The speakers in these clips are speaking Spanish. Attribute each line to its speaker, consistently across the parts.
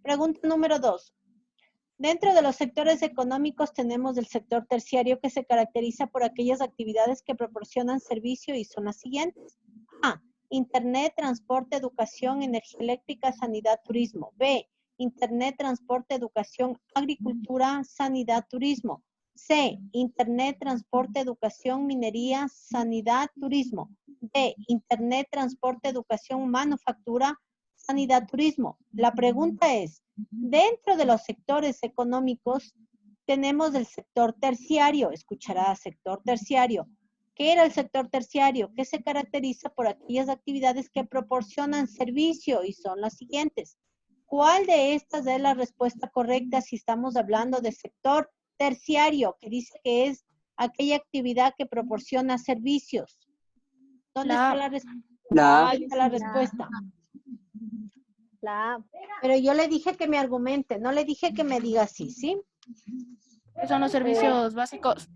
Speaker 1: Pregunta número 2. Dentro de los sectores económicos tenemos el sector terciario que se caracteriza por aquellas actividades que proporcionan servicio y son las siguientes. A. Internet, transporte, educación, energía eléctrica, sanidad, turismo. B. Internet, transporte, educación, agricultura, sanidad, turismo. C. Internet, transporte, educación, minería, sanidad, turismo. D. Internet, transporte, educación, manufactura, sanidad, turismo. La pregunta es, dentro de los sectores económicos tenemos el sector terciario. Escuchará sector terciario. ¿Qué era el sector terciario? Que se caracteriza por aquellas actividades que proporcionan servicio y son las siguientes. ¿Cuál de estas es la respuesta correcta si estamos hablando de sector terciario, que dice que es aquella actividad que proporciona servicios? ¿Dónde está la respuesta?
Speaker 2: La A.
Speaker 1: Pero yo le dije que me argumente, no le dije que me diga así, ¿sí?
Speaker 3: ¿Qué son los servicios básicos?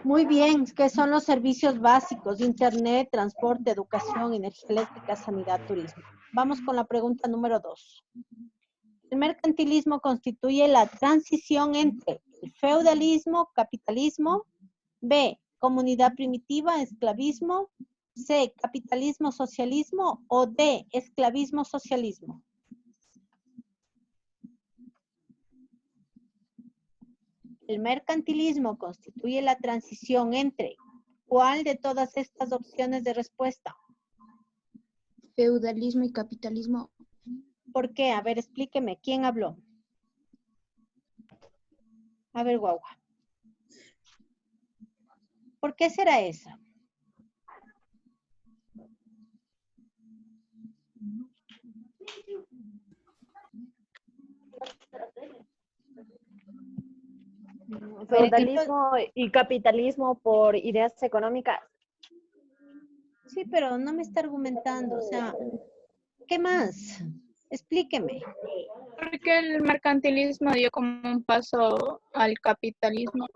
Speaker 1: Muy bien, ¿qué son los servicios básicos? Internet, transporte, educación, energía eléctrica, sanidad, turismo. Vamos con la pregunta número 2. El mercantilismo constituye la transición entre el feudalismo, capitalismo, B, comunidad primitiva, esclavismo, C, capitalismo, socialismo o D, esclavismo, socialismo. El mercantilismo constituye la transición entre ¿cuál de todas estas opciones de respuesta?
Speaker 4: Feudalismo y capitalismo.
Speaker 1: ¿Por qué? A ver, explíqueme. ¿Quién habló? A ver, guagua. ¿Por qué será eso?
Speaker 2: Feudalismo y capitalismo por ideas económicas.
Speaker 1: Sí, pero no me está argumentando. O sea, ¿qué más? Explíqueme.
Speaker 3: Porque el mercantilismo dio como un paso al capitalismo.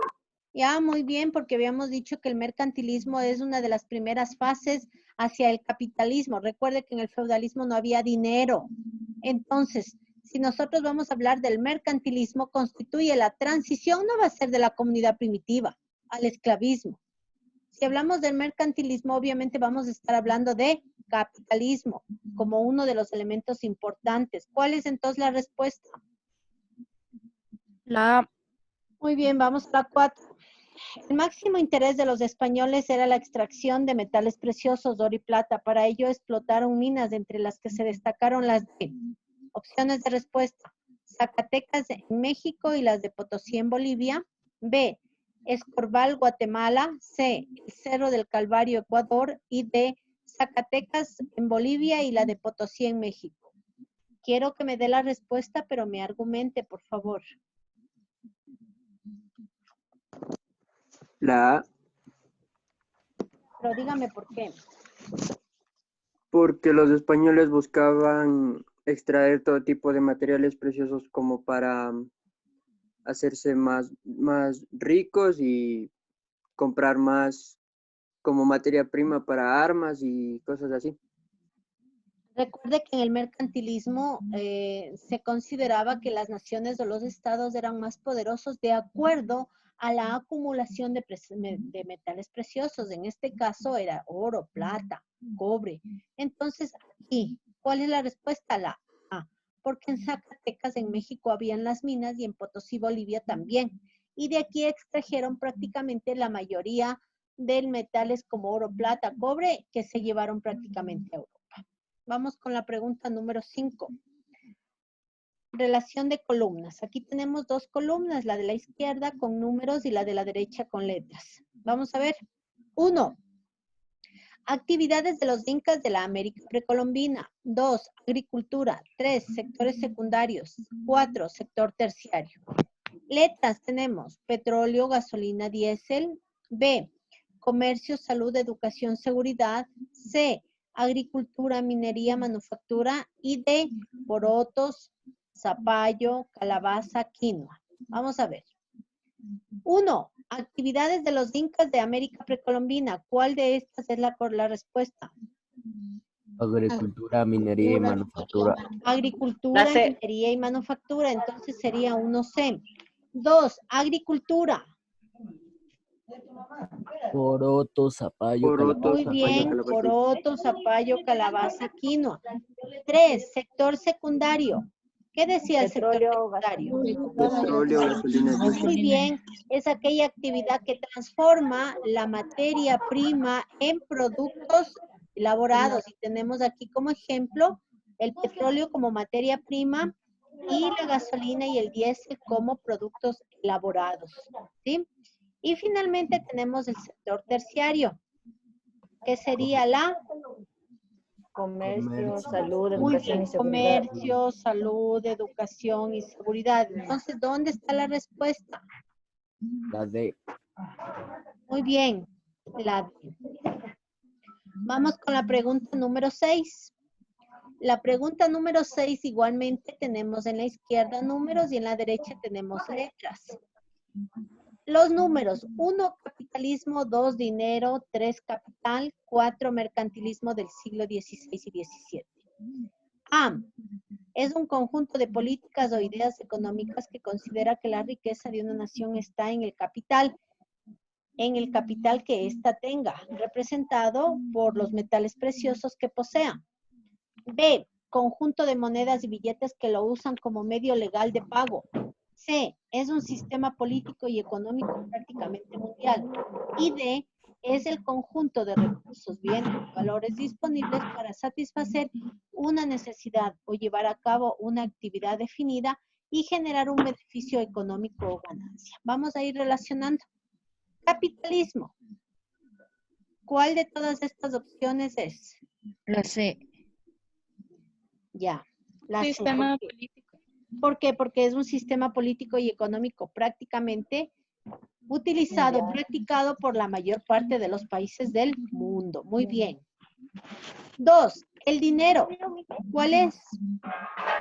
Speaker 1: Ya, muy bien, porque habíamos dicho que el mercantilismo es una de las primeras fases hacia el capitalismo. Recuerde que en el feudalismo no había dinero. Entonces, si nosotros vamos a hablar del mercantilismo, constituye la transición, no va a ser de la comunidad primitiva al esclavismo. Si hablamos del mercantilismo, obviamente vamos a estar hablando de capitalismo como uno de los elementos importantes. ¿Cuál es entonces la respuesta?
Speaker 3: La A.
Speaker 1: Muy bien, vamos a la 4. El máximo interés de los españoles era la extracción de metales preciosos, oro y plata. Para ello explotaron minas, entre las que se destacaron las de opciones de respuesta: Zacatecas en México y las de Potosí en Bolivia. B, Escorval, Guatemala. C, el Cerro del Calvario, Ecuador. Y D, Zacatecas en Bolivia y la de Potosí en México. Quiero que me dé la respuesta, pero me argumente, por favor.
Speaker 5: La A.
Speaker 1: Pero dígame por qué.
Speaker 5: Porque los españoles buscaban extraer todo tipo de materiales preciosos como para hacerse más ricos y comprar más como materia prima para armas y cosas así.
Speaker 1: Recuerde que en el mercantilismo se consideraba que las naciones o los estados eran más poderosos de acuerdo a la acumulación de metales preciosos. En este caso era oro, plata, cobre. Entonces, aquí, ¿cuál es la respuesta? La A. Porque en Zacatecas, en México, habían las minas y en Potosí, Bolivia también. Y de aquí extrajeron prácticamente la mayoría de metales como oro, plata, cobre, que se llevaron prácticamente a Europa. Vamos con la pregunta número 5. Relación de columnas. Aquí tenemos dos columnas, la de la izquierda con números y la de la derecha con letras. Vamos a ver. 1. Actividades de los incas de la América precolombina. 2. Agricultura. 3. Sectores secundarios. 4. Sector terciario. Letras tenemos petróleo, gasolina, diésel. B. Comercio, salud, educación, seguridad. C. Agricultura, minería, manufactura. Y D. Porotos, zapallo, calabaza, quinoa. Vamos a ver. 1. Actividades de los incas de América precolombina. ¿Cuál de estas es la respuesta?
Speaker 4: Agricultura, minería y manufactura.
Speaker 1: Agricultura,
Speaker 2: La C.
Speaker 1: minería y manufactura, entonces sería 1C. 2, agricultura.
Speaker 4: Poroto, zapallo,
Speaker 5: Poroto,
Speaker 1: Muy
Speaker 4: calabaza.
Speaker 1: bien,
Speaker 5: calabaza.
Speaker 1: poroto, zapallo, calabaza, quinoa. 3, sector secundario. ¿Qué decía el sector
Speaker 2: Petróleo,
Speaker 1: secundario?
Speaker 5: Petróleo, gasolina, diésel.
Speaker 1: Muy bien, es aquella actividad que transforma la materia prima en productos elaborados. Y tenemos aquí como ejemplo el petróleo como materia prima y la gasolina y el diésel como productos elaborados. ¿Sí? Y finalmente tenemos el sector terciario, que sería la
Speaker 2: comercio, salud,
Speaker 1: muy
Speaker 2: educación
Speaker 1: bien,
Speaker 2: y seguridad.
Speaker 1: comercio, salud, educación y seguridad. Entonces, ¿dónde está la respuesta?
Speaker 4: La D.
Speaker 1: Muy bien, la D. Vamos con la pregunta número 6. La pregunta número 6 igualmente tenemos en la izquierda números y en la derecha tenemos letras. Los números: 1, capitalismo; 2, dinero; 3, capital; 4, mercantilismo del siglo XVI y XVII. A. Es un conjunto de políticas o ideas económicas que considera que la riqueza de una nación está en el capital que ésta tenga, representado por los metales preciosos que posea. B. Conjunto de monedas y billetes que lo usan como medio legal de pago. C. Es un sistema político y económico prácticamente mundial. Y D. Es el conjunto de recursos, bienes y valores disponibles para satisfacer una necesidad o llevar a cabo una actividad definida y generar un beneficio económico o ganancia. Vamos a ir relacionando. Capitalismo. ¿Cuál de todas estas opciones es?
Speaker 6: La C.
Speaker 1: Ya. La C.
Speaker 3: Sistema
Speaker 1: ¿Por qué?
Speaker 3: político.
Speaker 1: ¿Por qué? Porque es un sistema político y económico prácticamente utilizado, practicado por la mayor parte de los países del mundo. Muy bien. 2. El dinero. ¿Cuál es?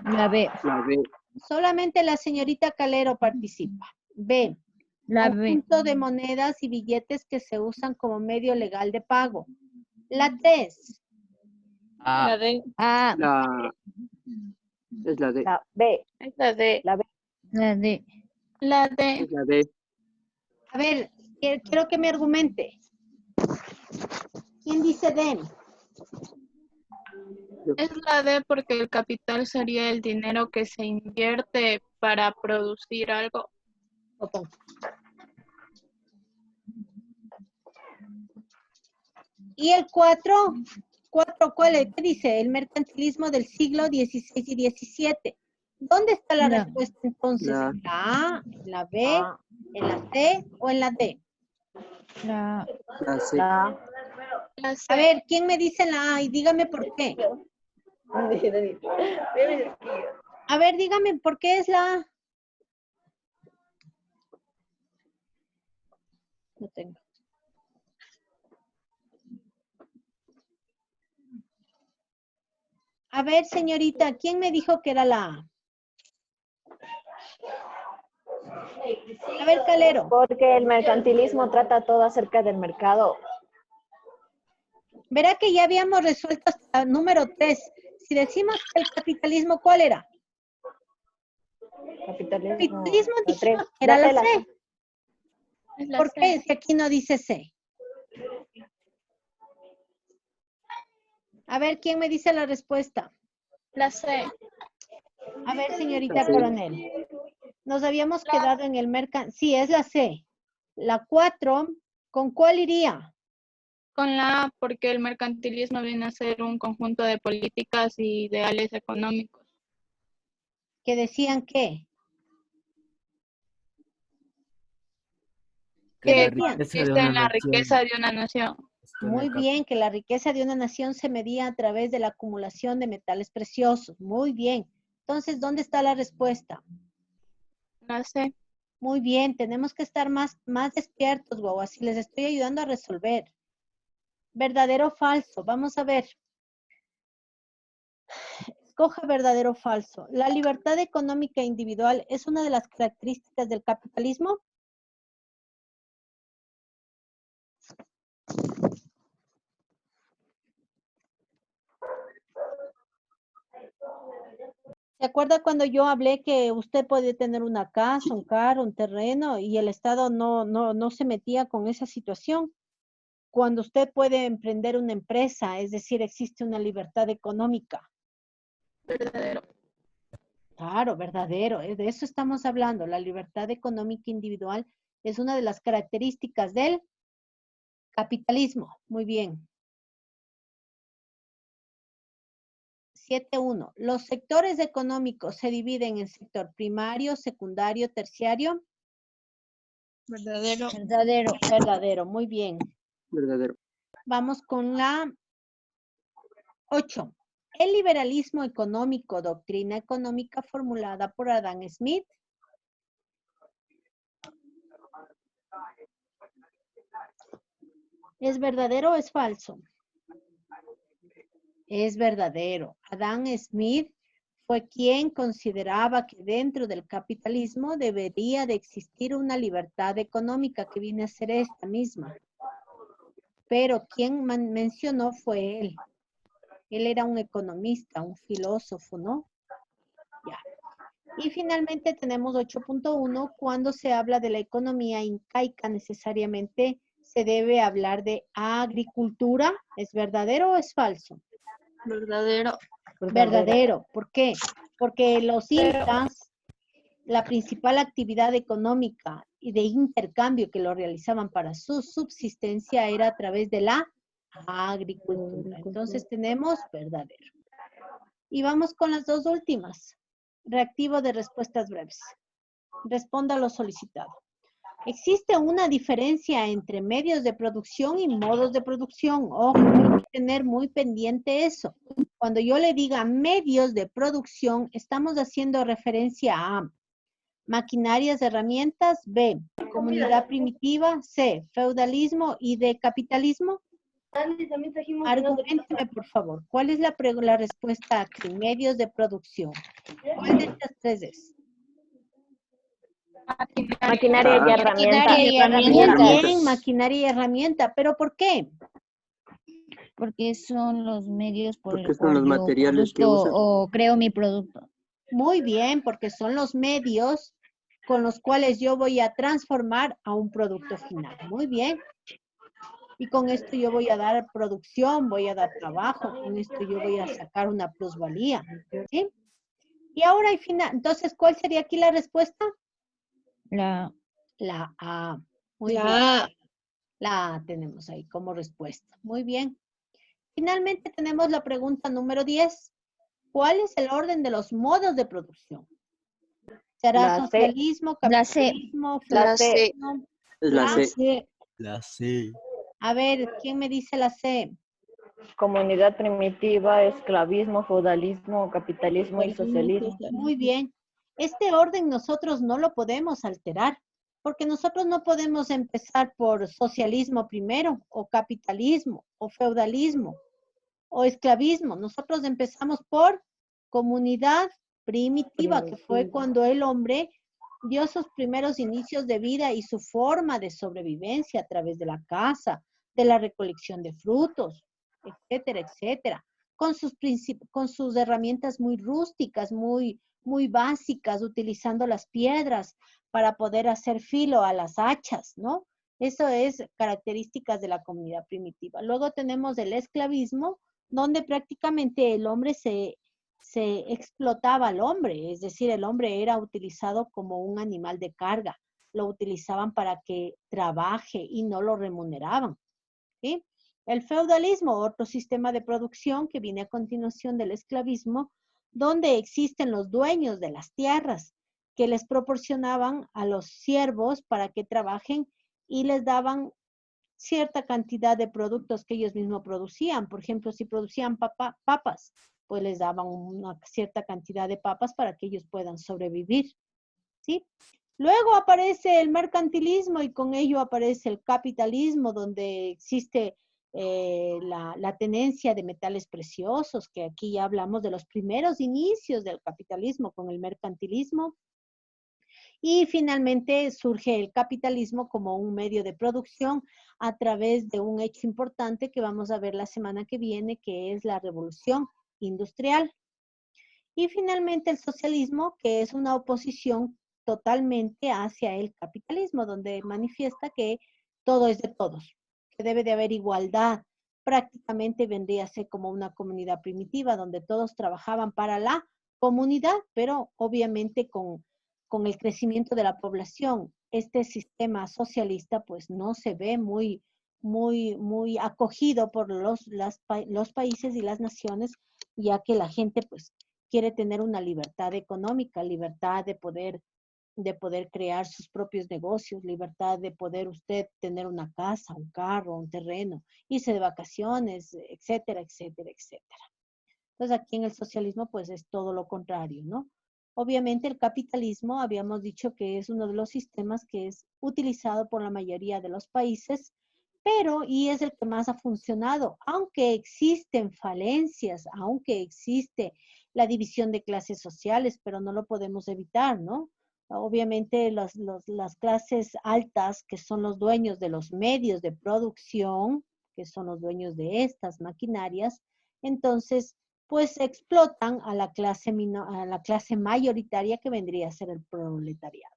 Speaker 6: La B.
Speaker 5: La B.
Speaker 1: Solamente la señorita Calero participa. B.
Speaker 6: La B.
Speaker 1: Conjunto de monedas y billetes que se usan como medio legal de pago. La 3.
Speaker 4: A.
Speaker 3: La D.
Speaker 6: A.
Speaker 5: Es la D.
Speaker 2: La B.
Speaker 3: Es la D.
Speaker 2: La B.
Speaker 6: La D.
Speaker 3: La D.
Speaker 5: Es la D.
Speaker 1: A ver, quiero que me argumente. ¿Quién dice D?
Speaker 3: Es la D porque el capital sería el dinero que se invierte para producir algo.
Speaker 1: Otón. ¿Y el 4? ¿Cuál es? ¿Qué dice? El mercantilismo del siglo XVI y XVII. ¿Dónde está la
Speaker 6: La-
Speaker 1: respuesta entonces?
Speaker 5: La-
Speaker 1: ¿En la A, en la B,
Speaker 2: A.
Speaker 1: en la C o en la D?
Speaker 6: La
Speaker 5: La C.
Speaker 2: La A.
Speaker 3: La C.
Speaker 1: A ver, ¿quién me dice la A? Y dígame por qué. A ver, dígame por qué es la A. No tengo. A ver, señorita, ¿quién me dijo que era la A? A ver, Calero.
Speaker 2: Porque el mercantilismo trata todo acerca del mercado.
Speaker 1: Verá que ya habíamos resuelto hasta el número 3. Si decimos que el capitalismo, ¿cuál era?
Speaker 2: Capitalismo.
Speaker 1: Capitalismo
Speaker 2: La
Speaker 1: dijimos
Speaker 2: tres.
Speaker 1: que era la
Speaker 2: La
Speaker 1: C.
Speaker 3: Es la
Speaker 1: ¿Por
Speaker 3: C.
Speaker 1: qué? Si aquí no dice C. A ver, ¿quién me dice la respuesta?
Speaker 3: La C.
Speaker 1: A ver, señorita
Speaker 5: La C.
Speaker 1: Coronel. Nos habíamos quedado en el mercado. Sí, es la C. La 4, ¿con cuál iría?
Speaker 3: Con la A porque el mercantilismo viene a ser un conjunto de políticas y ideales económicos.
Speaker 1: Que decían que.
Speaker 4: Que la
Speaker 1: decían?
Speaker 4: riqueza de
Speaker 3: Consiste
Speaker 4: una
Speaker 3: en la
Speaker 4: nación
Speaker 3: riqueza de una nación.
Speaker 4: está en
Speaker 1: Muy
Speaker 4: el
Speaker 1: bien, que la riqueza de una nación se medía a través de la acumulación de metales preciosos. Muy bien. Entonces, ¿dónde está la respuesta?
Speaker 3: La C.
Speaker 1: Muy bien, tenemos que estar más despiertos, guau, así les estoy ayudando a resolver. ¿Verdadero o falso? Vamos a ver. Escoja verdadero o falso. ¿La libertad económica individual es una de las características del capitalismo? ¿Se acuerda cuando yo hablé que usted podía tener una casa, un carro, un terreno y el Estado no se metía con esa situación? Cuando usted puede emprender una empresa, es decir, existe una libertad económica.
Speaker 3: Verdadero.
Speaker 1: Claro, verdadero, de eso estamos hablando. La libertad económica individual es una de las características del capitalismo. Muy bien. 7.1. Los sectores económicos se dividen en sector primario, secundario, terciario.
Speaker 3: Verdadero.
Speaker 6: Verdadero.
Speaker 1: Verdadero, muy bien.
Speaker 5: Verdadero.
Speaker 1: Vamos con la 8. El liberalismo económico, doctrina económica formulada por Adam Smith. ¿Es verdadero o es falso? Es verdadero. Adam Smith fue quien consideraba que dentro del capitalismo debería de existir una libertad económica que viene a ser esta misma. Pero quien mencionó fue él. Él era un economista, un filósofo, ¿no? Ya. Y finalmente tenemos 8.1. Cuando se habla de la economía incaica, necesariamente se debe hablar de agricultura. ¿Es verdadero o es falso?
Speaker 3: Verdadero.
Speaker 1: Verdadero. ¿Por qué? Porque los incas, la principal actividad económica y de intercambio que lo realizaban para su subsistencia era a través de la agricultura. Entonces tenemos verdadero. Y vamos con las dos últimas. Reactivo de respuestas breves. Responda a lo solicitado. Existe una diferencia entre medios de producción y modos de producción. Ojo, hay que tener muy pendiente eso. Cuando yo le diga medios de producción, estamos haciendo referencia a maquinarias, herramientas, B, comunidad primitiva, C, feudalismo y de capitalismo. Arguménteme, por favor, ¿cuál es la respuesta aquí? Medios de producción. ¿Cuál de estas tres es?
Speaker 2: Maquinaria y herramientas.
Speaker 6: Maquinaria y
Speaker 1: Muy
Speaker 6: herramientas.
Speaker 1: bien, maquinaria y herramienta. ¿Pero por qué?
Speaker 6: Porque son los medios por
Speaker 5: Porque
Speaker 6: el
Speaker 5: son
Speaker 6: cual
Speaker 5: los
Speaker 6: yo
Speaker 5: materiales que
Speaker 6: produzco
Speaker 5: usan.
Speaker 6: o creo mi producto.
Speaker 1: Muy bien, porque son los medios con los cuales yo voy a transformar a un producto final. Muy bien. Y con esto yo voy a dar producción, voy a dar trabajo, con esto yo voy a sacar una plusvalía. ¿Sí? Y ahora al final, entonces, ¿cuál sería aquí la respuesta?
Speaker 6: La
Speaker 1: La A. Muy bien.
Speaker 3: La
Speaker 1: La A tenemos ahí como respuesta. Muy bien. Finalmente tenemos la pregunta número 10. ¿Cuál es el orden de los modos de producción? ¿Será
Speaker 2: La C.
Speaker 1: socialismo,
Speaker 6: La C.
Speaker 1: capitalismo,
Speaker 2: La C.
Speaker 1: feudalismo?
Speaker 5: Es la C.
Speaker 1: C.
Speaker 4: La C.
Speaker 1: A ver, ¿quién me dice la C?
Speaker 2: Comunidad primitiva, esclavismo, feudalismo, capitalismo y socialismo.
Speaker 1: Muy bien. Este orden nosotros no lo podemos alterar, porque nosotros no podemos empezar por socialismo primero, o capitalismo, o feudalismo, o esclavismo. Nosotros empezamos por comunidad primitiva, que fue cuando el hombre dio sus primeros inicios de vida y su forma de sobrevivencia a través de la caza, de la recolección de frutos, etcétera, etcétera, con sus herramientas muy rústicas, muy básicas, utilizando las piedras para poder hacer filo a las hachas, ¿no? Eso es características de la comunidad primitiva. Luego tenemos el esclavismo, donde prácticamente el hombre se explotaba al hombre, es decir, el hombre era utilizado como un animal de carga, lo utilizaban para que trabaje y no lo remuneraban, ¿sí? El feudalismo, otro sistema de producción que viene a continuación del esclavismo, donde existen los dueños de las tierras que les proporcionaban a los siervos para que trabajen y les daban cierta cantidad de productos que ellos mismos producían. Por ejemplo, si producían papas, pues les daban una cierta cantidad de papas para que ellos puedan sobrevivir, ¿sí? Luego aparece el mercantilismo y con ello aparece el capitalismo, donde existe la tenencia de metales preciosos, que aquí ya hablamos de los primeros inicios del capitalismo con el mercantilismo. Y finalmente surge el capitalismo como un medio de producción a través de un hecho importante que vamos a ver la semana que viene, que es la revolución industrial. Y finalmente el socialismo, que es una oposición totalmente hacia el capitalismo, donde manifiesta que todo es de todos, que debe de haber igualdad. Prácticamente vendría a ser como una comunidad primitiva, donde todos trabajaban para la comunidad, pero obviamente con el crecimiento de la población, este sistema socialista pues no se ve muy acogido por los países y las naciones, ya que la gente pues quiere tener una libertad económica, libertad de poder crear sus propios negocios, libertad de poder usted tener una casa, un carro, un terreno, irse de vacaciones, etcétera, etcétera, etcétera. Entonces aquí en el socialismo pues es todo lo contrario, ¿no? Obviamente el capitalismo, habíamos dicho que es uno de los sistemas que es utilizado por la mayoría de los países, pero, y es el que más ha funcionado, aunque existen falencias, aunque existe la división de clases sociales, pero no lo podemos evitar, ¿no? Obviamente las clases altas, que son los dueños de los medios de producción, que son los dueños de estas maquinarias, entonces pues explotan a la clase mayoritaria, que vendría a ser el proletariado.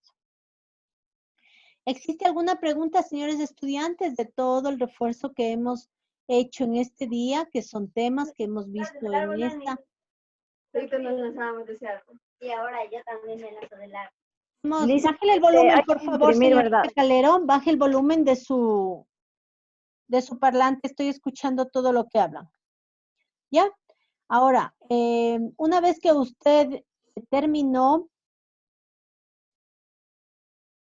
Speaker 1: ¿Existe alguna pregunta, señores estudiantes, de todo el refuerzo que hemos hecho en este día, que son temas que hemos visto en esta?
Speaker 2: Y ahora yo también me lanzo del árbol.
Speaker 1: Bájale el volumen,
Speaker 2: hay
Speaker 1: por
Speaker 2: que
Speaker 1: favor,
Speaker 2: imprimir,
Speaker 1: señorita
Speaker 2: ¿verdad?
Speaker 1: Calderón, baje el volumen de su parlante, estoy escuchando todo lo que hablan. ¿Ya? Ahora, una vez que usted terminó